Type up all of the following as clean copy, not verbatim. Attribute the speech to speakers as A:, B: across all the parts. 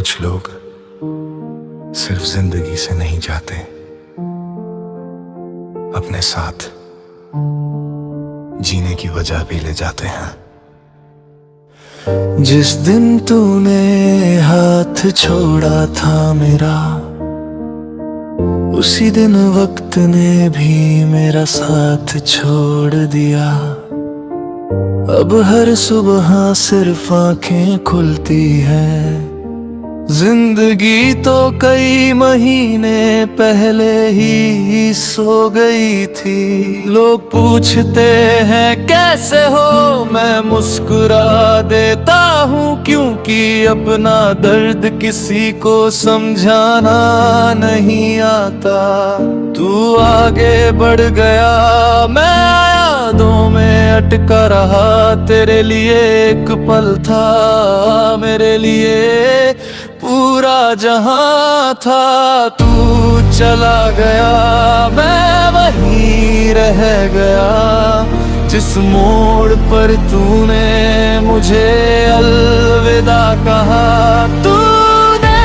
A: कुछ लोग सिर्फ जिंदगी से नहीं जाते, अपने साथ जीने की वजह भी ले जाते हैं। जिस दिन तूने हाथ छोड़ा था मेरा, उसी दिन वक्त ने भी मेरा साथ छोड़ दिया। अब हर सुबह सिर्फ आंखें खुलती हैं, जिंदगी तो कई महीने पहले ही सो गई थी। लोग पूछते हैं कैसे हो, मैं मुस्कुरा देता हूँ, क्योंकि अपना दर्द किसी को समझाना नहीं आता। तू आगे बढ़ गया, मैं यादों में अटका रहा। तेरे लिए एक पल था, मेरे लिए पूरा जहां था। तू चला गया, मैं वहीं रह गया। जिस मोड़ पर तूने मुझे अलविदा कहा, तूने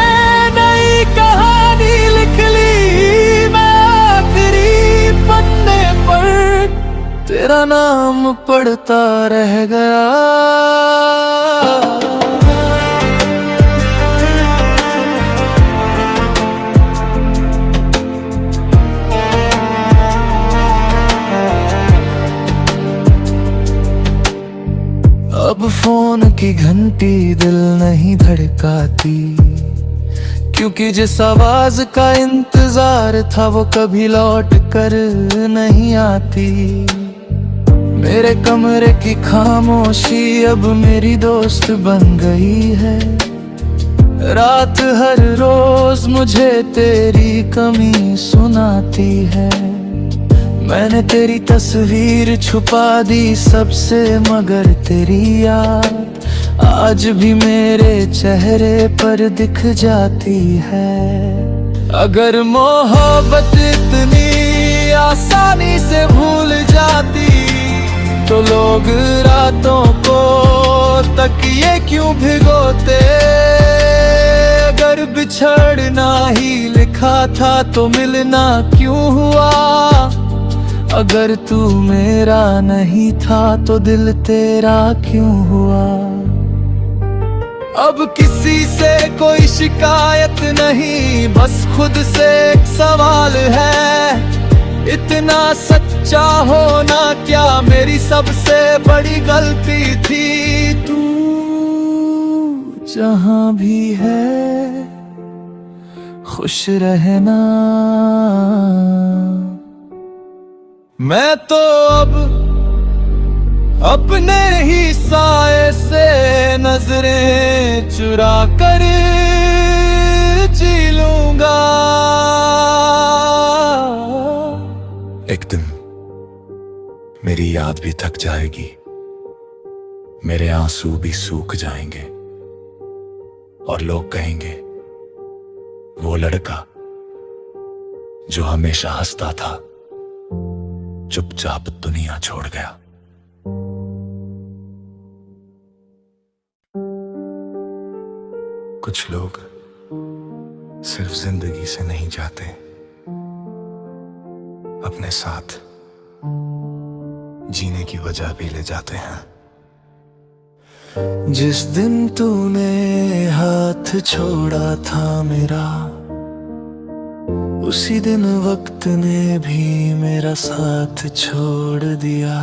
A: नई कहानी लिख ली। मैं आखिरी पन्ने पर तेरा नाम पढ़ता रह गया। अब फोन की घंटी दिल नहीं धड़काती, क्योंकि जिस आवाज का इंतजार था वो कभी लौट कर नहीं आती। मेरे कमरे की खामोशी अब मेरी दोस्त बन गई है। रात हर रोज मुझे तेरी कमी सुनाती है। मैंने तेरी तस्वीर छुपा दी सबसे, मगर तेरी याद आज भी मेरे चेहरे पर दिख जाती है। अगर मोहब्बत इतनी आसानी से भूल जाती, तो लोग रातों को तकिए क्यों भिगोते। अगर बिछड़ना ही लिखा था तो मिलना क्यों हुआ। अगर तू मेरा नहीं था तो दिल तेरा क्यों हुआ। अब किसी से कोई शिकायत नहीं, बस खुद से एक सवाल है। इतना सच्चा होना क्या मेरी सबसे बड़ी गलती थी। तू जहां भी है खुश रहना। मैं तो अब अपने ही साए से नजरें चुरा कर जी लूंगा। एक दिन मेरी याद भी थक जाएगी, मेरे आंसू भी सूख जाएंगे, और लोग कहेंगे वो लड़का जो हमेशा हंसता था चुपचाप दुनिया छोड़ गया। कुछ लोग सिर्फ जिंदगी से नहीं जाते, अपने साथ जीने की वजह भी ले जाते हैं। जिस दिन तूने हाथ छोड़ा था मेरा, उसी दिन वक्त ने भी मेरा साथ छोड़ दिया।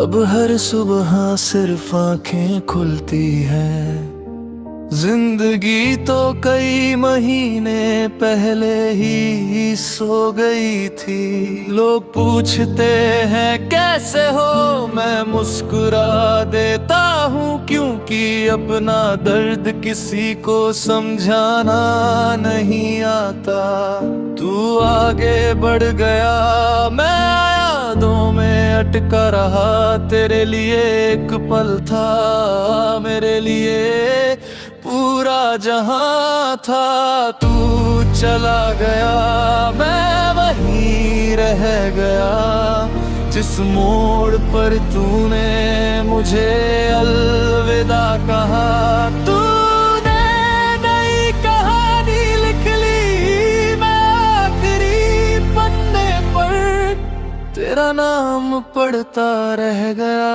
A: अब हर सुबह सिर्फ आंखें खुलती हैं, जिंदगी तो कई महीने पहले ही सो गई थी। लोग पूछते हैं कैसे हो, मैं मुस्कुरा देता हूँ, क्योंकि अपना दर्द किसी को समझाना नहीं आता। तू आगे बढ़ गया, मैं यादों में अटका रहा। तेरे लिए एक पल था, मेरे लिए पूरा जहां था। तू चला गया, मैं वहीं रह गया। जिस मोड़ पर तूने मुझे अलविदा कहा, तूने नाम पढ़ता रह गया।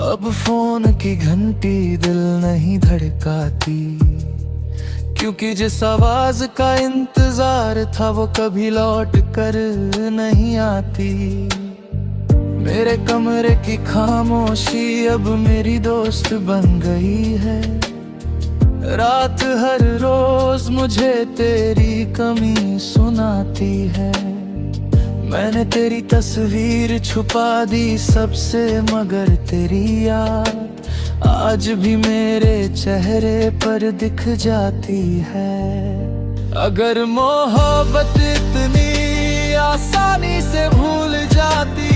A: अब फोन की घंटी दिल नहीं धड़काती, क्योंकि जिस आवाज का इंतजार था वो कभी लौट कर नहीं आती। मेरे कमरे की खामोशी अब मेरी दोस्त बन गई है। रात हर रोज मुझे तेरी कमी सुनाती है। मैंने तेरी तस्वीर छुपा दी सबसे, मगर तेरी याद आज भी मेरे चेहरे पर दिख जाती है। अगर मोहब्बत इतनी आसानी से भूल जाती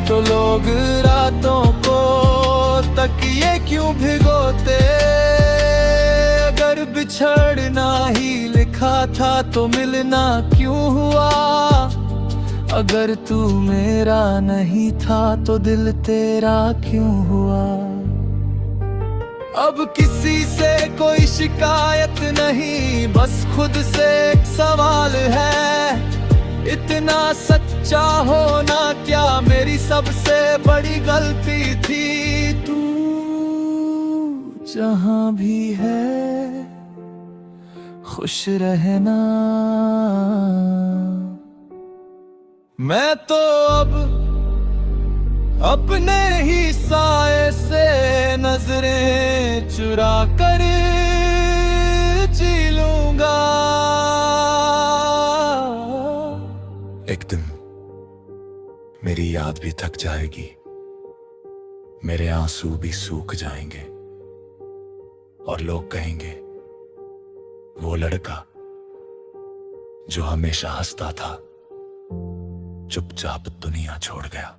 A: तो लोग रातों को तकिए क्यों भिगोते। अगर बिछड़ना ही लिखा था तो मिलना क्यों हुआ। अगर तू मेरा नहीं था तो दिल तेरा क्यों हुआ। अब किसी से कोई शिकायत नहीं, बस खुद से एक सवाल है। इतना सच्चा होना क्या मेरी सबसे बड़ी गलती थी। तू जहां भी है खुश रहना। मैं तो अब अपने ही साए से नजरें चुरा कर जी लूंगा।
B: एक दिन मेरी याद भी थक जाएगी, मेरे आंसू भी सूख जाएंगे और लोग कहेंगे वो लड़का जो हमेशा हंसता था चुपचाप दुनिया छोड़ गया।